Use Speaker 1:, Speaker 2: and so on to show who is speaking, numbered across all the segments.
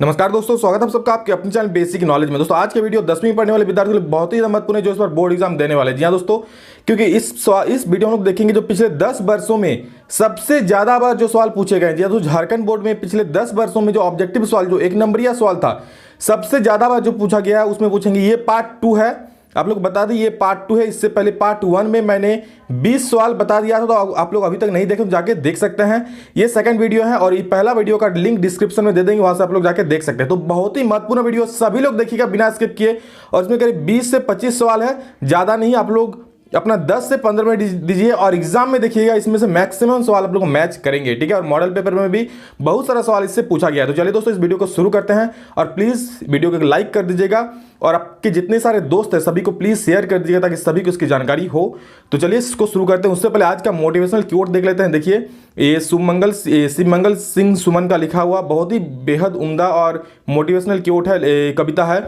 Speaker 1: नमस्कार दोस्तों, स्वागत है आप सबका आपके अपने चैनल बेसिक नॉलेज में। दोस्तों आज के वीडियो 10वीं पढ़ने वाले विद्यार्थियों के लिए बहुत ही महत्वपूर्ण है जो इस बार बोर्ड एग्जाम देने वाले हैं। जी हाँ दोस्तों, क्योंकि इस वीडियो में लोग देखेंगे जो पिछले 10 वर्षों में सबसे ज्यादा बार जो सवाल पूछे गए। जी हाँ, तो झारखंड बोर्ड में पिछले 10 वर्षों में जो ऑब्जेक्टिव सवाल जो 1 नंबरिया सवाल था सबसे ज्यादा बार जो पूछा गया है उसमें पूछेंगे। ये पार्ट 2 है, आप लोग बता दें ये पार्ट 2 है। इससे पहले पार्ट 1 में मैंने 20 सवाल बता दिया था, तो आप लोग अभी तक नहीं देखे तो जाके देख सकते हैं। ये सेकंड वीडियो है और ये पहला वीडियो का लिंक डिस्क्रिप्शन में दे देंगे, वहां से आप लोग जाके देख सकते हैं। तो बहुत ही महत्वपूर्ण वीडियो, सभी लोग देखिएगा बिना स्किप किए। और इसमें करीब 20 से 25 सवाल है, ज़्यादा नहीं। आप लोग अपना 10 से 15 मिनट दीजिए और एग्जाम में देखिएगा इसमें से मैक्सिमम सवाल आप लोग मैच करेंगे, ठीक है। और मॉडल पेपर में भी बहुत सारा सवाल इससे पूछा गया है। तो चलिए दोस्तों इस वीडियो को शुरू करते हैं और प्लीज़ वीडियो को लाइक कर दीजिएगा और आपके जितने सारे दोस्त हैं सभी को प्लीज़ शेयर कर दीजिएगा ताकि सभी को इसकी जानकारी हो। तो चलिए इसको शुरू करते हैं। उससे पहले आज का मोटिवेशनल क्योट देख लेते हैं। देखिए ये शिवमंगल सिंह सुमन का लिखा हुआ बहुत ही बेहद उम्दा और मोटिवेशनल क्योट है, कविता है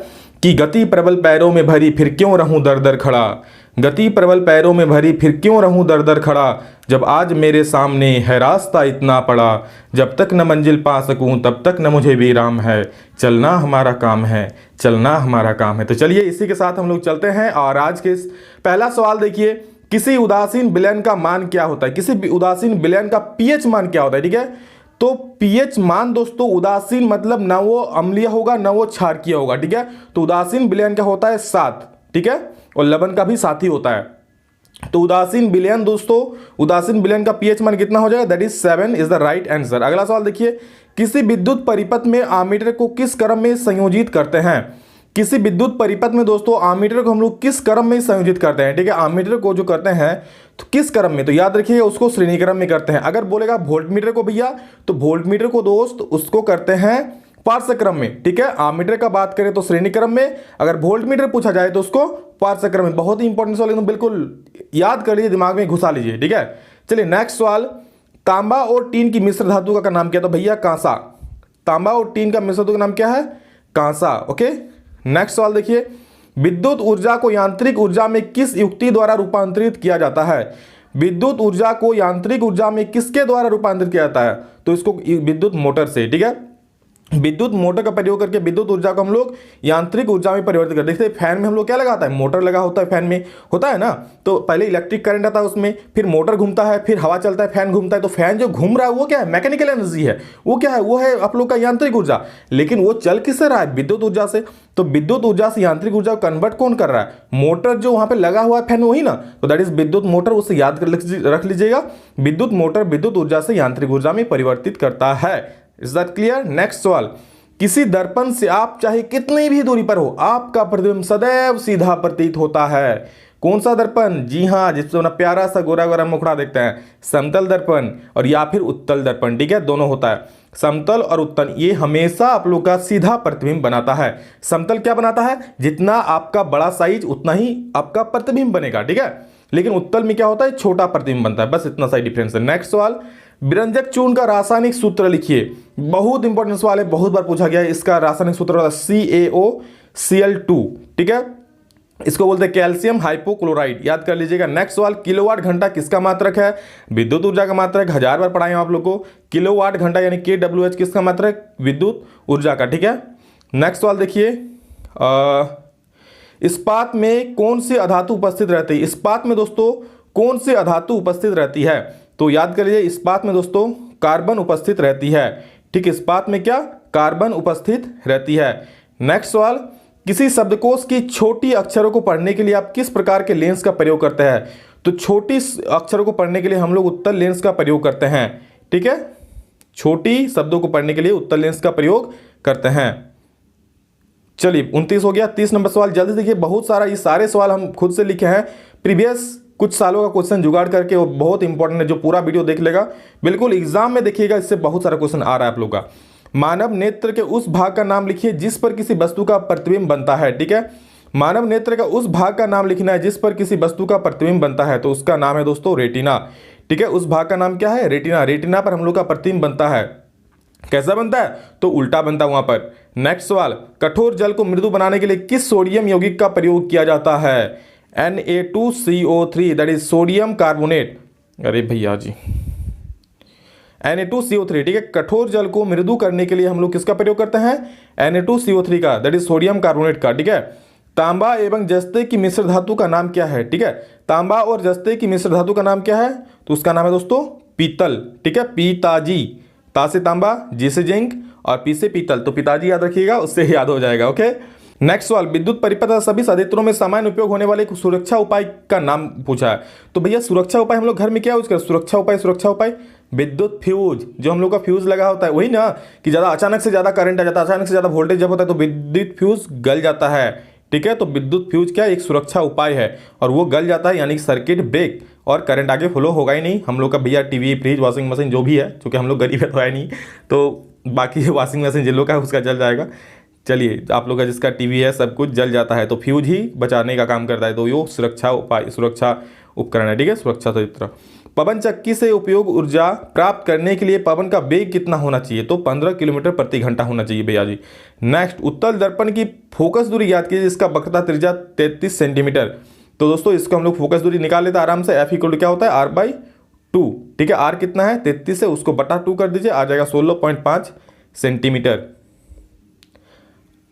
Speaker 1: कि गति प्रबल पैरों में भरी फिर क्यों रहूं दर दर खड़ा, गति प्रबल पैरों में भरी फिर क्यों रहूं दर दर खड़ा, जब आज मेरे सामने है रास्ता इतना पड़ा, जब तक न मंजिल पा सकूं तब तक न मुझे विराम है, चलना हमारा काम है, चलना हमारा काम है। तो चलिए इसी के साथ हम लोग चलते हैं और आज के पहला सवाल देखिए, किसी उदासीन विलयन का मान क्या होता है? किसी उदासीन विलयन का पीएच मान क्या होता है? ठीक है, तो पीएच मान दोस्तों उदासीन मतलब ना वो अम्लीय होगा ना वो क्षारकीय होगा, ठीक है। तो उदासीन विलयन का होता है 7, ठीक है, और लवण का भी 7 ही होता है। तो उदासीन विलयन दोस्तों, उदासीन विलयन का पीएच मान कितना हो जाएगा? That is 7 is the right answer. अगला सवाल देखिए, किसी विद्युत परिपथ में आमीटर को किस क्रम में संयोजित करते हैं? किसी विद्युत परिपथ में दोस्तों आमीटर को हम लोग किस क्रम में संयोजित करते हैं? ठीक है, आमीटर को जो करते हैं तो किस क्रम में, तो याद रखिए उसको श्रेणी क्रम में करते हैं। अगर बोलेगा वोल्ट मीटर को भैया, तो वोल्ट मीटर को दोस्त उसको करते हैं पार्श्व क्रम में, ठीक है। आमीटर का बात करें तो श्रेणी क्रम में, अगर वोल्ट मीटर पूछा जाए तो उसको पार्श्व क्रम में। बहुत ही इंपॉर्टेंट सवाल, एकदम बिल्कुल याद कर लीजिए, दिमाग में घुसा लीजिए, ठीक है। चलिए नेक्स्ट सवाल, तांबा और टीन की मिश्र धातु का नाम क्या? तो भैया कांसा। तांबा और टीन का मिश्र धातु का नाम क्या है? कांसा। ओके, नेक्स्ट सवाल देखिए, विद्युत ऊर्जा को यांत्रिक ऊर्जा में किस युक्ति द्वारा रूपांतरित किया जाता है? विद्युत ऊर्जा को यांत्रिक ऊर्जा में किसके द्वारा रूपांतरित किया जाता है? तो इसको विद्युत मोटर से, ठीक है। विद्युत मोटर का प्रयोग करके विद्युत ऊर्जा को हम लोग यांत्रिक ऊर्जा में परिवर्तित करते हैं। देखते फैन में हम लोग क्या लगाता है? मोटर लगा होता है, फैन में होता है ना। तो पहले इलेक्ट्रिक करंट आता है उसमें, फिर मोटर घूमता है, फिर हवा चलता है, फैन घूमता है। तो फैन जो घूम रहा है वो क्या है? मैकेनिकल एनर्जी है। वो क्या है? वो है आप लोग का यांत्रिक ऊर्जा। लेकिन वो चल किससे रहा है? विद्युत ऊर्जा से। तो विद्युत ऊर्जा से यांत्रिक ऊर्जा को कन्वर्ट कौन कर रहा है? मोटर जो वहां पर लगा हुआ है फैन, वही ना। तो दैट इज विद्युत मोटर, उससे याद कर रख लीजिएगा। विद्युत मोटर विद्युत ऊर्जा से यांत्रिक ऊर्जा में परिवर्तित करता है। Is that clear? नेक्स्ट सवाल, किसी दर्पण से आप चाहे कितनी भी दूरी पर हो आपका प्रतिबिंब सदैव सीधा प्रतीत होता है। कौन सा दर्पण? जी हाँ, जिससे अपना प्यारा सा गोरा गोरा मुखड़ा देखते हैं, समतल दर्पण और या फिर उत्तल दर्पण, ठीक है, दोनों होता है। समतल और उत्तल ये हमेशा आप लोग का सीधा प्रतिबिंब बनाता है। समतल क्या बनाता है? जितना आपका बड़ा साइज उतना ही आपका प्रतिबिंब बनेगा, ठीक है। लेकिन उत्तल में क्या होता है? छोटा प्रतिबिंब बनता है, बस इतना सा डिफरेंस है। नेक्स्ट सवाल, विरंजक चूर्ण का रासायनिक सूत्र लिखिए। बहुत इंपॉर्टेंट सवाल है, बहुत बार पूछा गया है। इसका रासायनिक सूत्र होता है CaOCl2, ठीक है। इसको बोलते हैं कैल्शियम हाइपोक्लोराइड, याद कर लीजिएगा। नेक्स्ट सवाल, किलोवाट घंटा किसका मात्रक है? विद्युत ऊर्जा का मात्रक। 1000 बार पढ़ाए आप लोग को। किलोवाट घंटा यानी kWh किसका मात्रक? विद्युत ऊर्जा का, ठीक है। नेक्स्ट सवाल देखिए, इस्पात में कौन सी अधातु उपस्थित रहती है? इस्पात में दोस्तों कौन सी अधातु उपस्थित रहती है? तो याद कर लीजिए इस्पात में दोस्तों कार्बन उपस्थित रहती है, ठीक। इस्पात में क्या? कार्बन उपस्थित रहती है। नेक्स्ट सवाल, किसी शब्दकोश की छोटी अक्षरों को पढ़ने के लिए आप किस प्रकार के लेंस का प्रयोग करते हैं? तो छोटी अक्षरों को पढ़ने के लिए हम लोग उत्तल लेंस का प्रयोग करते हैं, ठीक है। छोटी शब्दों को पढ़ने के लिए उत्तल लेंस का प्रयोग करते हैं। चलिए 29 हो गया। 30 नंबर सवाल जल्दी देखिए, बहुत सारा, ये सारे सवाल हम खुद से लिखे हैं, प्रीवियस कुछ सालों का क्वेश्चन जुगाड़ करके, वो बहुत इंपॉर्टेंट है। जो पूरा वीडियो देख लेगा बिल्कुल एग्जाम में देखिएगा, इससे बहुत सारा क्वेश्चन आ रहा है आप लोग का। मानव नेत्र के उस भाग का नाम लिखिए जिस पर किसी वस्तु का प्रतिबिंब बनता है, ठीक है। मानव नेत्र का उस भाग का नाम लिखना है जिस पर किसी वस्तु का प्रतिबिंब बनता है, तो उसका नाम है दोस्तों रेटिना, ठीक है। उस भाग का नाम क्या है? रेटिना। रेटिना पर हम लोग का प्रतिबिंब बनता है। कैसा बनता है? तो उल्टा बनता है वहां पर। नेक्स्ट सवाल, कठोर जल को मृदु बनाने के लिए किस सोडियम यौगिक का प्रयोग किया जाता है? Na2CO3 that is sodium carbonate. अरे भैया जी, Na2CO3, ठीक है। कठोर जल को मृदु करने के लिए हम लोग किसका प्रयोग करते हैं? Na2CO3 का, दैट इज सोडियम कार्बोनेट का, ठीक है। तांबा एवं जस्ते की मिश्र धातु का नाम क्या है? ठीक है, तांबा और जस्ते की मिश्र धातु का नाम क्या है? तो उसका नाम है दोस्तों पीतल, ठीक है। पीताजी, ता से तांबा, जी से जिंक और पी से पीतल, तो पिताजी याद रखिएगा, उससे याद हो जाएगा। ओके, नेक्स्ट सवाल, विद्युत परिपथ सभी संयंत्रों में सामान्य उपयोग होने वाले एक सुरक्षा उपाय का नाम पूछा है। तो भैया सुरक्षा उपाय हम लोग घर में क्या यूज करते हैं? सुरक्षा उपाय विद्युत फ्यूज, जो हम लोग का फ्यूज लगा होता है, वही ना कि ज्यादा अचानक से ज्यादा करंट आ जाता है, अचानक से ज्यादा वोल्टेज जब होता है तो विद्युत फ्यूज गल जाता है, ठीक है। तो विद्युत फ्यूज क्या एक सुरक्षा उपाय है और वो गल जाता है, यानी कि सर्किट ब्रेक और करंट आगे फ्लो होगा ही नहीं। हम लोग का भैया टीवी, फ्रिज, वॉशिंग मशीन जो भी है, क्योंकि हम लोग गरीब है तो है नहीं, तो बाकी वॉशिंग मशीन जिन लोग का है उसका जल जाएगा। चलिए, आप लोग का जिसका टीवी है सब कुछ जल जाता है, तो फ्यूज ही बचाने का काम करता है, तो यो सुरक्षा उपाय, सुरक्षा उपकरण है, ठीक है, सुरक्षा संयंत्र। पवन चक्की से उपयोग ऊर्जा प्राप्त करने के लिए पवन का वेग कितना होना चाहिए? तो 15 किलोमीटर प्रति घंटा होना चाहिए भैया जी। नेक्स्ट, उत्तल दर्पण की फोकस दूरी याद कीजिए, इसका वक्रता त्रिज्या 33 सेंटीमीटर। तो दोस्तों इसको हम लोग फोकस दूरी निकाल लेते हैं आराम से। F इक्वल क्या होता है? R/2, ठीक है। R कितना है? 33 है, उसको बटा 2 कर दीजिए, आ जाएगा 16.5 सेंटीमीटर,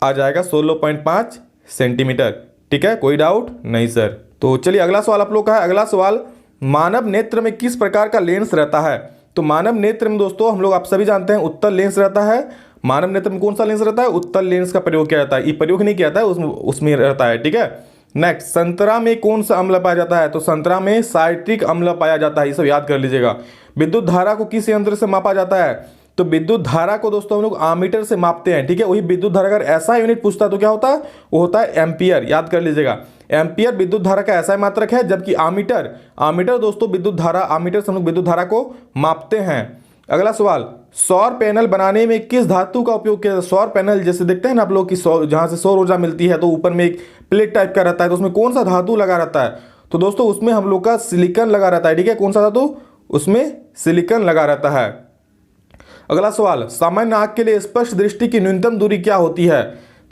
Speaker 1: आ जाएगा 16.5 सेंटीमीटर, ठीक है। कोई डाउट नहीं सर? तो चलिए अगला सवाल आप लोग का है। अगला सवाल, मानव नेत्र में किस प्रकार का लेंस रहता है? तो मानव नेत्र में दोस्तों हम लोग आप सभी जानते हैं उत्तल लेंस रहता है। मानव नेत्र में कौन सा लेंस रहता है? उत्तल लेंस का प्रयोग किया जाता है, ये प्रयोग नहीं किया जाता है, उसमें रहता है, ठीक है। नेक्स्ट, संतरा में कौन सा अम्ल पाया जाता है? तो संतरा में साइट्रिक अम्ल पाया जाता है, ये सब याद कर लीजिएगा। विद्युत धारा को किस यंत्र से मापा जाता है? तो विद्युत धारा को दोस्तों हम लोग आमीटर से मापते हैं, ठीक है। वही विद्युत धारा अगर ऐसा यूनिट पूछता तो क्या होता है? वो होता है एम्पियर, याद कर लीजिएगा। एम्पियर विद्युत धारा का ऐसा मात्रक है, जबकि आमीटर दोस्तों विद्युत धारा, आमीटर से हम लोग विद्युत धारा को मापते हैं। अगला सवाल, सौर पैनल बनाने में किस धातु का उपयोग किया जाता है? सौर पैनल जैसे देखते हैं ना आप लोग कि जहां से सौर ऊर्जा मिलती है तो ऊपर में एक प्लेट टाइप का रहता है, तो उसमें कौन सा धातु लगा रहता है? तो दोस्तों उसमें हम लोग का सिलिकॉन लगा रहता है, ठीक है। कौन सा धातु? उसमें सिलिकॉन लगा रहता है। अगला सवाल, सामान्य आंख के लिए स्पष्ट दृष्टि की न्यूनतम दूरी क्या होती है?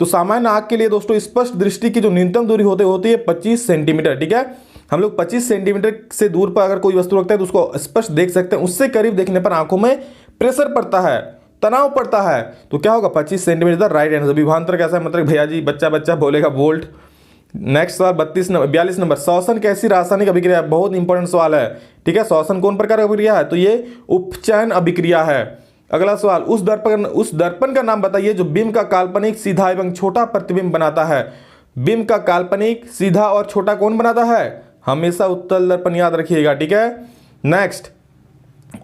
Speaker 1: तो सामान्य आंख के लिए दोस्तों स्पष्ट दृष्टि की जो न्यूनतम दूरी होती है 25 सेंटीमीटर, ठीक है। हम लोग 25 सेंटीमीटर से दूर पर अगर कोई वस्तु रखते हैं तो उसको स्पष्ट देख सकते हैं। उससे करीब देखने पर आंखों में प्रेशर पड़ता है, तनाव पड़ता है, तो क्या होगा? 25 सेंटीमीटर, राइट आंसर। विभवांतर कैसा है? मतलब भैया जी बच्चा बोलेगा वोल्ट। नेक्स्ट सवाल 42 नंबर, श्वसन कैसी रासायनिक अभिक्रिया है? बहुत इंपॉर्टेंट सवाल है, ठीक है। श्वसन कौन प्रकार की अभिक्रिया है? तो ये उपचयन अभिक्रिया है। अगला सवाल, उस दर्पण का नाम बताइए जो बिंब का काल्पनिक, सीधा एवं छोटा प्रतिबिंब बनाता है। बिंब का काल्पनिक, सीधा और छोटा कौन बनाता है? हमेशा उत्तल दर्पण, याद रखिएगा, ठीक है। नेक्स्ट,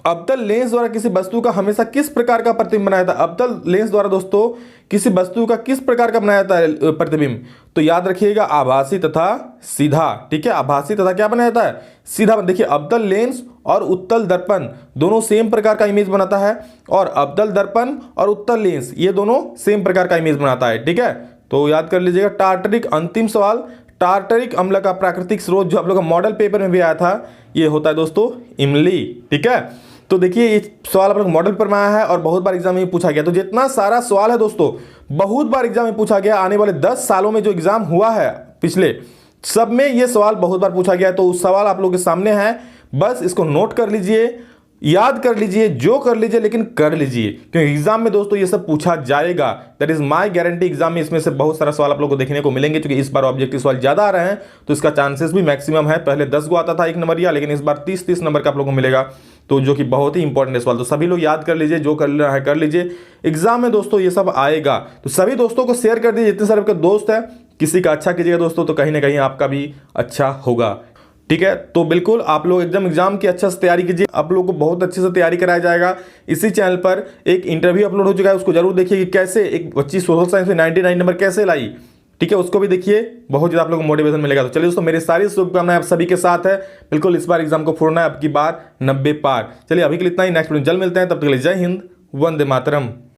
Speaker 1: अवतल लेंस द्वारा किसी वस्तु का हमेशा किस प्रकार का प्रतिबिंब बनाया जाता है? अवतल लेंस द्वारा दोस्तों किसी वस्तु का किस प्रकार का बनाया जाता है प्रतिबिंब? तो याद रखिएगा आभासी तथा सीधा, ठीक है। आभासी तथा क्या बनाया जाता है? सीधा। देखिए अवतल लेंस और उत्तल दर्पण दोनों सेम प्रकार का इमेज बनाता है, और अवतल दर्पण और उत्तल लेंस ये दोनों सेम प्रकार का इमेज बनाता है, ठीक है। तो याद कर लीजिएगा। टार्टरिक, अंतिम सवाल, टार्टरिक अम्ल का प्राकृतिक स्रोत जो आप लोग का मॉडल पेपर में भी आया था, ये होता है दोस्तों इमली, ठीक है। तो देखिए ये सवाल आप लोग मॉडल पर में आया है और बहुत बार एग्जाम में पूछा गया। तो जितना सारा सवाल है दोस्तों बहुत बार एग्जाम में पूछा गया, आने वाले 10 सालों में जो एग्जाम हुआ है पिछले, सब में ये सवाल बहुत बार पूछा गया। तो उस सवाल आप लोग के सामने है, बस इसको नोट कर लीजिए, याद कर लीजिए, जो कर लीजिए, लेकिन कर लीजिए, क्योंकि एग्जाम में दोस्तों ये सब पूछा जाएगा। That is my guarantee. Exam में इसमें से बहुत सारा सवाल आप लोगों को देखने को मिलेंगे, क्योंकि इस बार ऑब्जेक्टिव सवाल ज्यादा आ रहे हैं, तो इसका चांसेस भी मैक्सिमम है। पहले 10 को आता था 1 नंबरिया, लेकिन इस बार 30 नंबर का आप लोगों को मिलेगा, तो जो कि बहुत ही इंपॉर्टेंट सवाल। तो सभी लोग याद कर लीजिए, जो कर रहा है कर लीजिए। एग्जाम में दोस्तों ये सब आएगा, तो सभी दोस्तों को शेयर कर दीजिए। जितने सारे आपके दोस्त हैं, किसी का अच्छा कीजिएगा दोस्तों, तो कहीं ना कहीं आपका भी अच्छा होगा, ठीक है। तो बिल्कुल आप लोग एकदम एग्जाम की अच्छे से तैयारी कीजिए। आप लोगों को बहुत अच्छे से तैयारी कराया जाएगा। इसी चैनल पर एक इंटरव्यू अपलोड हो चुका है, उसको जरूर देखिए कि कैसे एक बच्ची सोशल साइंस में 99 नंबर कैसे लाई, ठीक है। उसको भी देखिए, बहुत ज़्यादा आप लोगों को मोटिवेशन मिलेगा। तो चलिए दोस्तों, मेरी सारी शुभकामनाएं आप सभी के साथ है। बिल्कुल इस बार एग्जाम को फोड़ना है, अब की बार 90 पार। चलिए अभी के लिए इतना ही, नेक्स्ट वीडियो जल्द मिलते हैं, तब तक के लिए जय हिंद, वंदे मातरम।